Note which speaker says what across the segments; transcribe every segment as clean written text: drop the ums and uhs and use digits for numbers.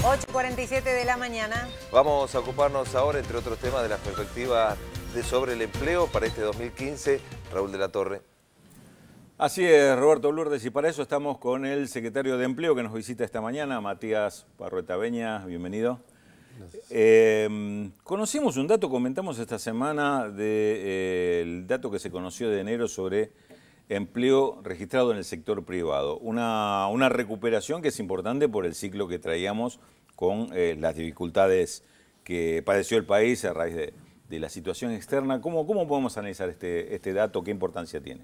Speaker 1: 8:47 de la mañana.
Speaker 2: Vamos a ocuparnos ahora, entre otros temas, de las perspectivas sobre el empleo para este 2015. Raúl de la Torre.
Speaker 3: Así es, Roberto Lourdes, y para eso estamos con el secretario de Empleo que nos visita esta mañana, Matías Parruetabeña. Bienvenido. Conocimos un dato, comentamos esta semana del dato que se conoció de enero sobre empleo registrado en el sector privado. Una recuperación que es importante por el ciclo que traíamos con las dificultades que padeció el país a raíz de la situación externa. ¿Cómo podemos analizar este dato? ¿Qué importancia tiene?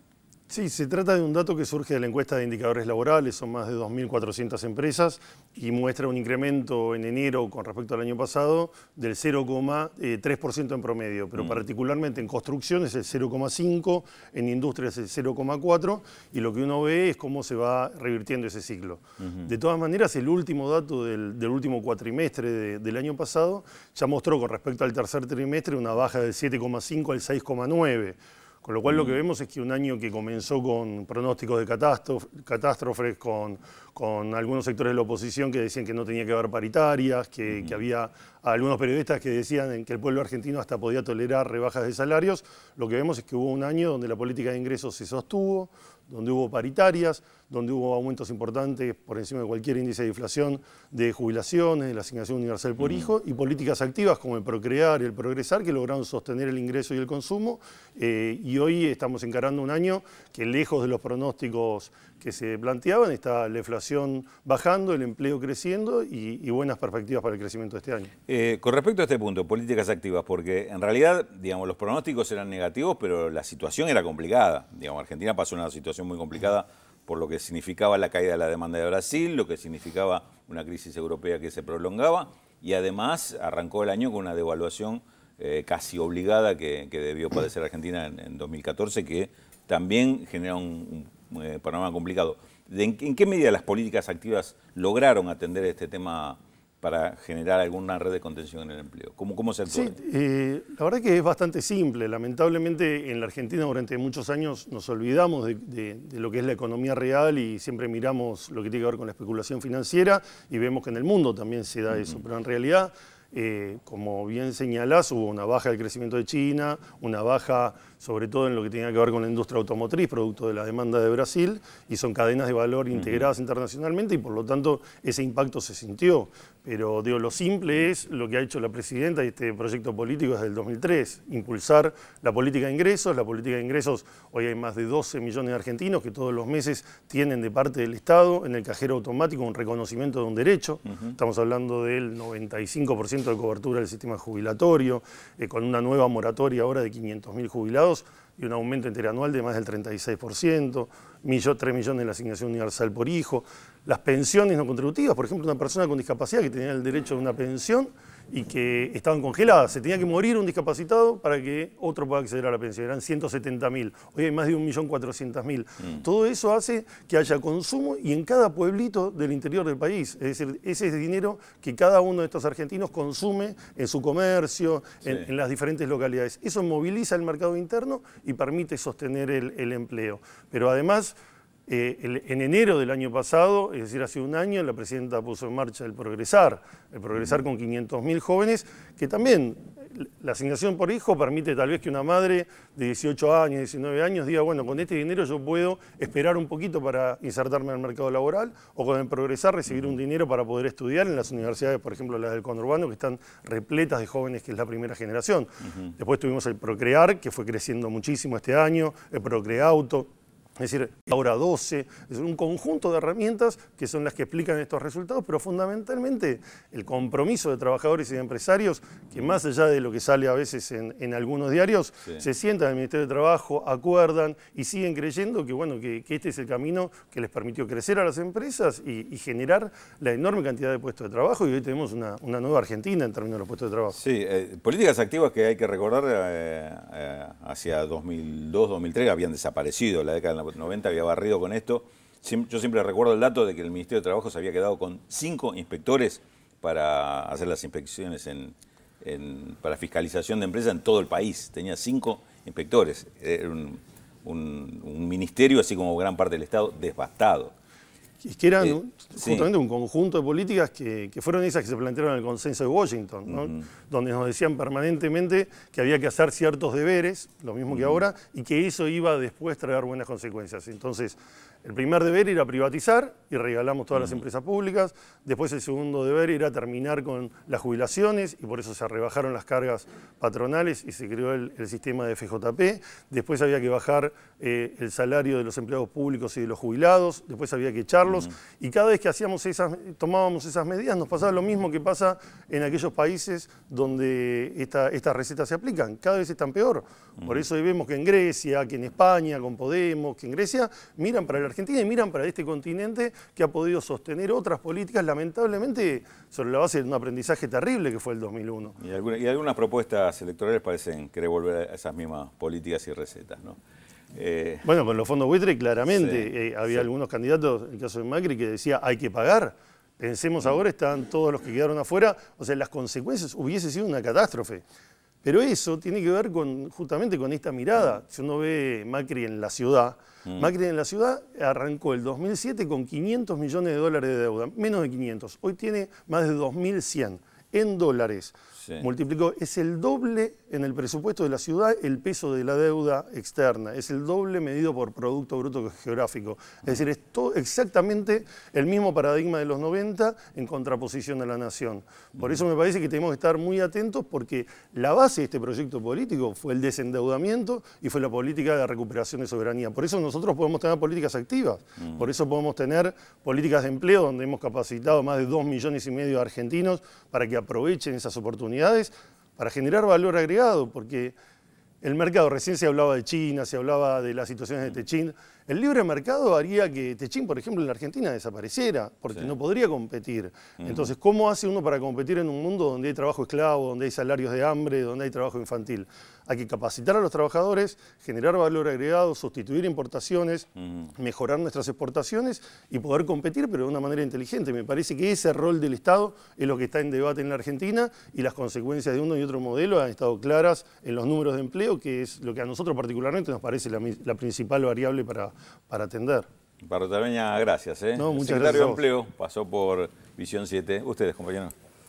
Speaker 4: Sí, se trata de un dato que surge de la encuesta de indicadores laborales, son más de 2.400 empresas y muestra un incremento en enero con respecto al año pasado del 0,3% en promedio, pero particularmente en construcción es el 0,5%, en industria es el 0,4% y lo que uno ve es cómo se va revirtiendo ese ciclo. De todas maneras, el último dato del último cuatrimestre del año pasado ya mostró con respecto al tercer trimestre una baja del 7,5 al 6,9%. Con lo cual lo que vemos es que un año que comenzó con pronósticos de catástrofes, con algunos sectores de la oposición que decían que no tenía que haber paritarias, que había algunos periodistas que decían que el pueblo argentino hasta podía tolerar rebajas de salarios, lo que vemos es que hubo un año donde la política de ingresos se sostuvo, donde hubo paritarias, donde hubo aumentos importantes por encima de cualquier índice de inflación de jubilaciones, de la asignación universal por hijo, y políticas activas como el Procrear y el Progresar que lograron sostener el ingreso y el consumo, y hoy estamos encarando un año que lejos de los pronósticos que se planteaban, está la inflación bajando, el empleo creciendo y buenas perspectivas para el crecimiento de este año.
Speaker 3: Con respecto a este punto, políticas activas, porque en realidad, digamos, los pronósticos eran negativos, pero la situación era complicada. Digamos, Argentina pasó una situación muy complicada por lo que significaba la caída de la demanda de Brasil, lo que significaba una crisis europea que se prolongaba, y además arrancó el año con una devaluación casi obligada que debió padecer Argentina en 2014, que también genera un panorama complicado. ¿En qué medida las políticas activas lograron atender este tema para generar alguna red de contención en el empleo? ¿Cómo se actuó?
Speaker 4: Sí, la verdad que es bastante simple. Lamentablemente en la Argentina durante muchos años nos olvidamos de lo que es la economía real y siempre miramos lo que tiene que ver con la especulación financiera y vemos que en el mundo también se da eso, pero en realidad, como bien señalás, hubo una baja del crecimiento de China, una baja sobre todo en lo que tenía que ver con la industria automotriz, producto de la demanda de Brasil, y son cadenas de valor integradas internacionalmente y por lo tanto ese impacto se sintió. Pero digo, lo simple es lo que ha hecho la presidenta y este proyecto político desde el 2003, impulsar la política de ingresos. La política de ingresos, hoy hay más de 12 millones de argentinos que todos los meses tienen de parte del Estado en el cajero automático un reconocimiento de un derecho. Estamos hablando del 95% de cobertura del sistema jubilatorio, con una nueva moratoria ahora de 500.000 jubilados y un aumento interanual de más del 36%, 3 millones de la asignación universal por hijo, las pensiones no contributivas, por ejemplo, una persona con discapacidad que tenía el derecho a una pensión y que estaban congeladas, se tenía que morir un discapacitado para que otro pueda acceder a la pensión, eran 170.000, hoy hay más de 1.400.000. Todo eso hace que haya consumo y en cada pueblito del interior del país, es decir, ese es dinero que cada uno de estos argentinos consume en su comercio, en las diferentes localidades. Eso moviliza el mercado interno y permite sostener el empleo. Pero además, en enero del año pasado, es decir, hace un año, la presidenta puso en marcha el Progresar con 500.000 jóvenes, que también la asignación por hijo permite tal vez que una madre de 18 años, 19 años diga, bueno, con este dinero yo puedo esperar un poquito para insertarme en el mercado laboral, o con el Progresar recibir un dinero para poder estudiar en las universidades, por ejemplo, las del conurbano, que están repletas de jóvenes, que es la primera generación. Después tuvimos el Procrear, que fue creciendo muchísimo este año, el Procreauto. Es decir, ahora 12, es un conjunto de herramientas que son las que explican estos resultados, pero fundamentalmente el compromiso de trabajadores y de empresarios, que más allá de lo que sale a veces en algunos diarios, se sientan en el Ministerio de Trabajo, acuerdan y siguen creyendo que, bueno, que este es el camino que les permitió crecer a las empresas y generar la enorme cantidad de puestos de trabajo, y hoy tenemos una nueva Argentina en términos de los puestos de trabajo.
Speaker 3: Sí, políticas activas que hay que recordar hacia 2002, 2003 habían desaparecido, la década de 90 había barrido con esto. Yo siempre recuerdo el dato de que el Ministerio de Trabajo se había quedado con 5 inspectores para hacer las inspecciones para fiscalización de empresas en todo el país. Tenía 5 inspectores. Era un ministerio, así como gran parte del Estado, devastado.
Speaker 4: que eran justamente un conjunto de políticas que fueron esas que se plantearon en el consenso de Washington, ¿no? Donde nos decían permanentemente que había que hacer ciertos deberes, lo mismo que ahora, y que eso iba después a traer buenas consecuencias. Entonces, el primer deber era privatizar y regalamos todas las empresas públicas. Después el segundo deber era terminar con las jubilaciones y por eso se rebajaron las cargas patronales y se creó el sistema de FJP. Después había que bajar el salario de los empleados públicos y de los jubilados. Después había que echarlos. Y cada vez que tomábamos esas medidas nos pasaba lo mismo que pasa en aquellos países donde estas recetas se aplican. Cada vez están peor. Por eso hoy vemos que en Grecia, que en España con Podemos, que en Grecia miran para la Argentina y miran para este continente que ha podido sostener otras políticas, lamentablemente, sobre la base de un aprendizaje terrible que fue el 2001.
Speaker 3: Y algunas propuestas electorales parecen querer volver a esas mismas políticas y recetas, ¿no?
Speaker 4: Bueno, con los fondos buitre claramente había algunos candidatos, en el caso de Macri, que decía hay que pagar. Pensemos ahora, están todos los que quedaron afuera, o sea, las consecuencias hubiese sido una catástrofe. Pero eso tiene que ver justamente con esta mirada. Si uno ve Macri en la ciudad, Macri en la ciudad arrancó el 2007 con 500 millones de dólares de deuda, menos de 500. Hoy tiene más de 2.100 en dólares. Multiplicó, es el doble en el presupuesto de la ciudad el peso de la deuda externa, es el doble medido por Producto Bruto Geográfico. Es decir, es exactamente el mismo paradigma de los 90 en contraposición a la nación. Por eso me parece que tenemos que estar muy atentos porque la base de este proyecto político fue el desendeudamiento y fue la política de recuperación de soberanía. Por eso nosotros podemos tener políticas activas, por eso podemos tener políticas de empleo donde hemos capacitado más de 2,5 millones de argentinos para que aprovechen esas oportunidades para generar valor agregado, porque el mercado, recién se hablaba de China, se hablaba de las situaciones de Techín. El libre mercado haría que Techín, por ejemplo, en la Argentina desapareciera, porque no podría competir. Entonces, ¿cómo hace uno para competir en un mundo donde hay trabajo esclavo, donde hay salarios de hambre, donde hay trabajo infantil? Hay que capacitar a los trabajadores, generar valor agregado, sustituir importaciones, mejorar nuestras exportaciones y poder competir, pero de una manera inteligente. Me parece que ese rol del Estado es lo que está en debate en la Argentina y las consecuencias de uno y otro modelo han estado claras en los números de empleo, que es lo que a nosotros particularmente nos parece la principal variable para atender.
Speaker 3: Parrotaveña, gracias.
Speaker 4: No, muchas
Speaker 3: Secretario
Speaker 4: gracias.
Speaker 3: de Empleo pasó por Visión 7. Ustedes, compañeros.